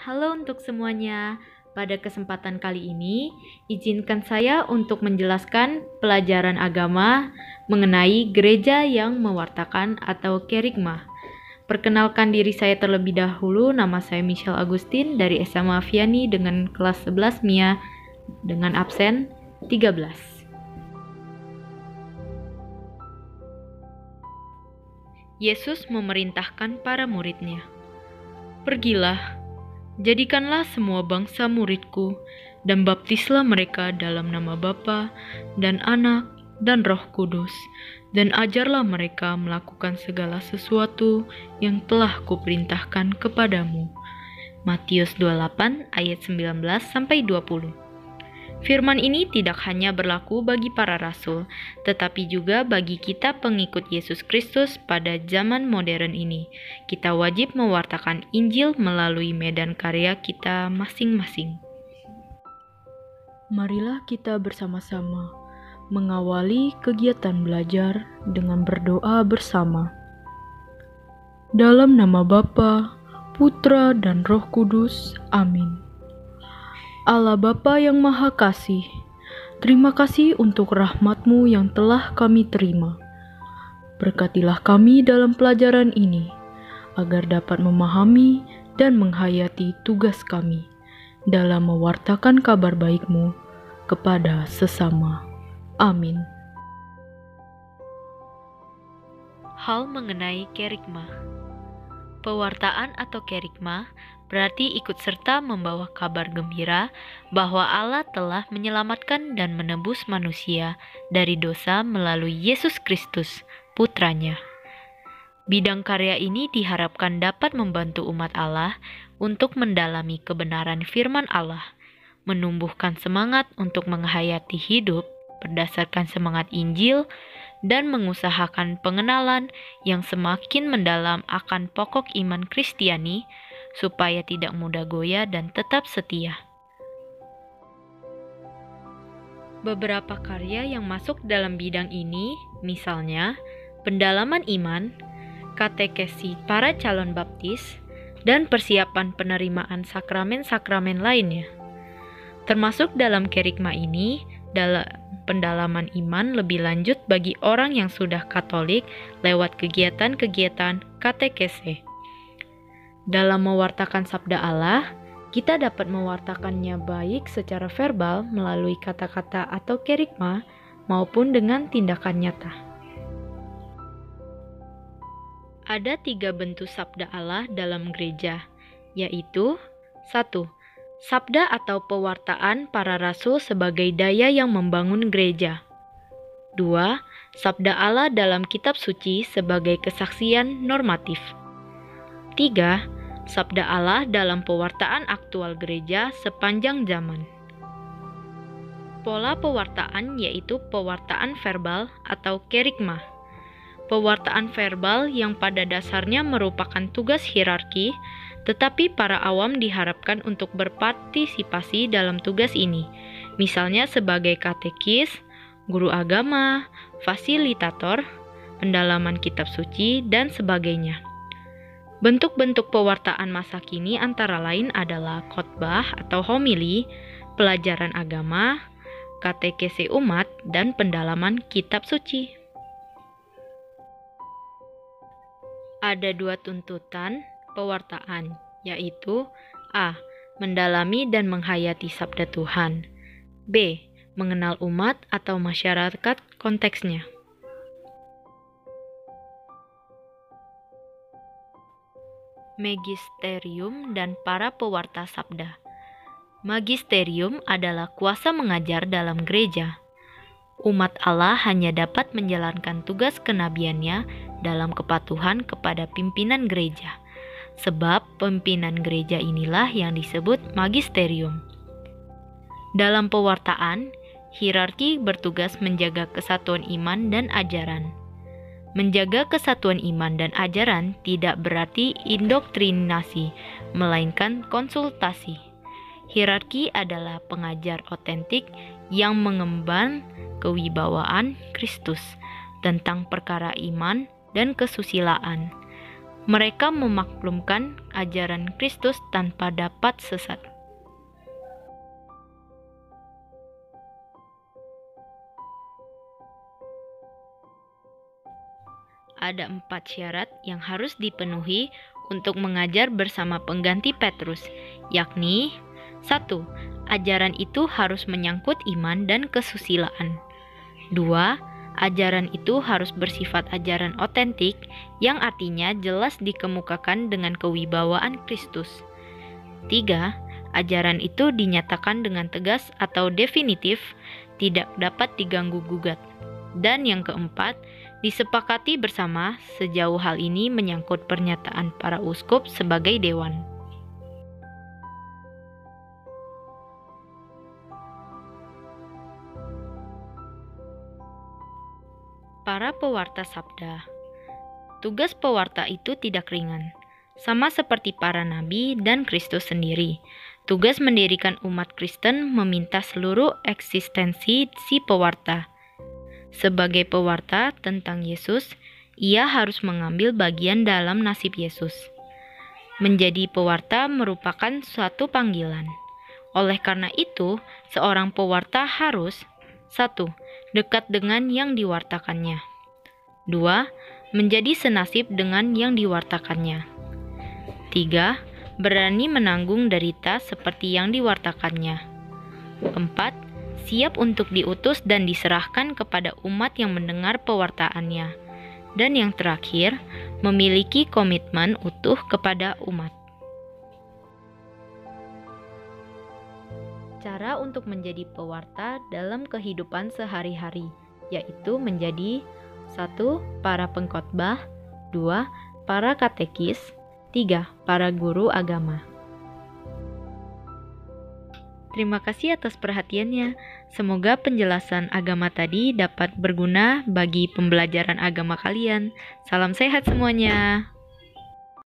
Halo untuk semuanya. Pada kesempatan kali ini, izinkan saya untuk menjelaskan pelajaran agama mengenai gereja yang mewartakan atau kerigma. Perkenalkan diri saya terlebih dahulu, nama saya Michelle Agustin dari SMA Vianney dengan kelas 11 MIA dengan absen 13. Yesus memerintahkan para muridnya, "Pergilah, jadikanlah semua bangsa muridku, dan baptislah mereka dalam nama Bapa dan Anak dan Roh Kudus, dan ajarlah mereka melakukan segala sesuatu yang telah kuperintahkan kepadamu." Matius 28 ayat 19-20. Firman ini tidak hanya berlaku bagi para rasul, tetapi juga bagi kita pengikut Yesus Kristus pada zaman modern ini. Kita wajib mewartakan Injil melalui medan karya kita masing-masing. Marilah kita bersama-sama mengawali kegiatan belajar dengan berdoa bersama. Dalam nama Bapa, Putra, dan Roh Kudus. Amin. Allah Bapa yang Maha Kasih, terima kasih untuk rahmat-Mu yang telah kami terima. Berkatilah kami dalam pelajaran ini, agar dapat memahami dan menghayati tugas kami dalam mewartakan kabar baik-Mu kepada sesama. Amin. Hal mengenai kerigma. Pewartaan atau kerigma berarti ikut serta membawa kabar gembira bahwa Allah telah menyelamatkan dan menebus manusia dari dosa melalui Yesus Kristus, Putranya. Bidang karya ini diharapkan dapat membantu umat Allah untuk mendalami kebenaran firman Allah, menumbuhkan semangat untuk menghayati hidup berdasarkan semangat Injil, dan mengusahakan pengenalan yang semakin mendalam akan pokok iman Kristiani, supaya tidak mudah goyah dan tetap setia. Beberapa karya yang masuk dalam bidang ini, misalnya pendalaman iman, katekesi para calon baptis, dan persiapan penerimaan sakramen-sakramen lainnya. Termasuk dalam kerigma ini, dalam pendalaman iman lebih lanjut bagi orang yang sudah Katolik lewat kegiatan-kegiatan katekese. Dalam mewartakan sabda Allah, kita dapat mewartakannya baik secara verbal melalui kata-kata atau kerigma maupun dengan tindakan nyata. Ada 3 bentuk sabda Allah dalam gereja, yaitu 1. Sabda atau pewartaan para rasul sebagai daya yang membangun gereja. 2. Sabda Allah dalam kitab suci sebagai kesaksian normatif. 3. Sabda Allah dalam pewartaan aktual gereja sepanjang zaman. Pola pewartaan yaitu pewartaan verbal atau kerigma. Pewartaan verbal yang pada dasarnya merupakan tugas hierarki, tetapi para awam diharapkan untuk berpartisipasi dalam tugas ini, misalnya sebagai katekis, guru agama, fasilitator, pendalaman kitab suci, dan sebagainya. Bentuk-bentuk pewartaan masa kini antara lain adalah khotbah atau homili, pelajaran agama, katekese umat, dan pendalaman kitab suci. Ada 2 tuntutan pewartaan, yaitu A. Mendalami dan menghayati sabda Tuhan. B. Mengenal umat atau masyarakat konteksnya. Magisterium dan para pewarta sabda. Magisterium adalah kuasa mengajar dalam gereja. Umat Allah hanya dapat menjalankan tugas kenabiannya dalam kepatuhan kepada pimpinan gereja, sebab pimpinan gereja inilah yang disebut magisterium. Dalam pewartaan, hierarki bertugas menjaga kesatuan iman dan ajaran. Menjaga kesatuan iman dan ajaran tidak berarti indoktrinasi, melainkan konsultasi. Hierarki adalah pengajar otentik yang mengemban kewibawaan Kristus tentang perkara iman dan kesusilaan. Mereka memaklumkan ajaran Kristus tanpa dapat sesat. Ada 4 syarat yang harus dipenuhi untuk mengajar bersama pengganti Petrus, yakni 1. Ajaran itu harus menyangkut iman dan kesusilaan. 2. Ajaran itu harus bersifat ajaran otentik, yang artinya jelas dikemukakan dengan kewibawaan Kristus. 3. Ajaran itu dinyatakan dengan tegas atau definitif, tidak dapat diganggu-gugat. Dan yang keempat, disepakati bersama sejauh hal ini menyangkut pernyataan para uskup sebagai dewan. Para pewarta sabda. Tugas pewarta itu tidak ringan. Sama seperti para nabi dan Kristus sendiri, tugas mendirikan umat Kristen meminta seluruh eksistensi si pewarta. Sebagai pewarta tentang Yesus, ia harus mengambil bagian dalam nasib Yesus. Menjadi pewarta merupakan suatu panggilan. Oleh karena itu, seorang pewarta harus 1. Dekat dengan yang diwartakannya. 2. Menjadi senasib dengan yang diwartakannya. 3. Berani menanggung derita seperti yang diwartakannya. 4. Siap untuk diutus dan diserahkan kepada umat yang mendengar pewartaannya. Dan yang terakhir, memiliki komitmen utuh kepada umat. Cara untuk menjadi pewarta dalam kehidupan sehari-hari, yaitu menjadi 1. Para pengkhotbah, 2. Para katekis, 3. Para guru agama. Terima kasih atas perhatiannya. Semoga penjelasan agama tadi dapat berguna bagi pembelajaran agama kalian. Salam sehat semuanya.